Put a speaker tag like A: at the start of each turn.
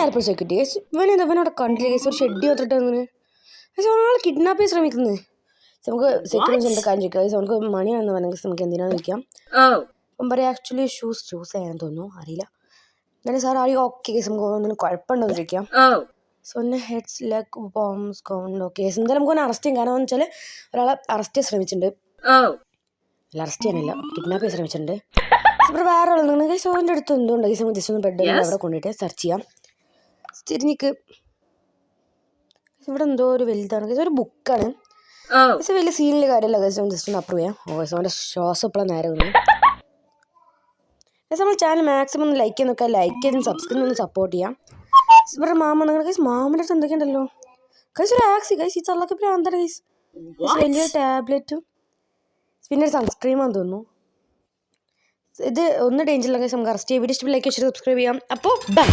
A: airport security case ഇവനോടെ കണ്ടില്ല case ഒരു shed വന്നിട്ട് അങ്ങനെ പക്ഷേ ഒരാൾ കിഡ്നാപ്പ് ചെയ്യാൻ ശ്രമിക്കുന്നത് നമുക്ക് സെക്യൂരിറ്റി സെൻ്റർ കാര്യം ചോദിക്കാം കേസ് നമുക്ക് മണിയാണെന്ന് പറഞ്ഞെങ്കിൽ നമുക്ക് എന്തിനാന്ന് ചോദിക്കാം അപ്പം പറയാം ആക്ച്വലി ഷൂസ് ചെയ്യാൻ തോന്നുന്നു അറിയില്ല എന്നാലും സാർ ആയി ഓക്കെ കേസ് നമുക്ക് ഒന്നിനും കുഴപ്പമുണ്ടോ എന്ന് ചോദിക്കാം സോ ഒന്ന് ഹെഡ്സ് ലെഗ് ബോംസ് ഗോൺ ഓക്കെ കേസ് എന്തായാലും നമുക്ക് അറസ്റ്റ് ചെയ്യാം കാരണം എന്ന് വെച്ചാൽ ഒരാളെ അറസ്റ്റ് ചെയ്യാൻ ശ്രമിച്ചിട്ടുണ്ട് അല്ല അറസ്റ്റ് ചെയ്യാനല്ല കിഡ്നാപ്പ് ചെയ്യാൻ ശ്രമിച്ചിട്ടുണ്ട് ഇവിടെ വേറെ ആളൊന്നും കേസ് ഓൻ്റെ അടുത്ത് എന്തുകൊണ്ട് കേസ് നമുക്ക് ജസ്റ്റ് ഒന്ന് ബെഡ് അവിടെ കൊണ്ടുപോയിട്ട് സെർച്ച് ചെയ്യാം തിരിഞ്ഞിക്ക് ഇവിടെ എന്തോ ഒരു വലുതാണ് കേസ് ഒരു ബുക്കാണ് പക്ഷേ വലിയ സീനിൽ കാര്യമല്ല കേസ് ജസ്റ്റ് ഒന്ന് അപ്രൂവ് ചെയ്യാം കേസ് അവൻ്റെ ശ്വാസം ഇപ്പോഴാണ് നേരെ വന്നു കേസ് നമ്മൾ ചാനൽ മാക്സിമം ഒന്ന് ലൈക്ക് ചെയ്യാൻ നോക്കാം ലൈക്ക് ചെയ്ത് സബ്സ്ക്രൈബ് ഒന്ന് സപ്പോർട്ട് ചെയ്യാം ഇവിടെ മാമ നിങ്ങൾ കേസ് മാമൻ്റെ അടുത്ത് എന്തൊക്കെയുണ്ടല്ലോ കേസ് ഒരു ആക്സി കേസ് ഈ ചള്ളക്ക് പ്രാന്താണ് കേസ് വലിയ ടാബ്ലറ്റും പിന്നെ ഒരു സൺസ്ക്രീമാന്ന് തോന്നുന്നു ഇത് ഒന്ന് ഡേഞ്ചറില്ല കേസ് നമുക്ക് അറസ്റ്റ് ചെയ്യാം വീഡിയോ ഇഷ്ടം ലൈക്ക് സബ്സ്ക്രൈബ് ചെയ്യാം അപ്പോൾ ബൈ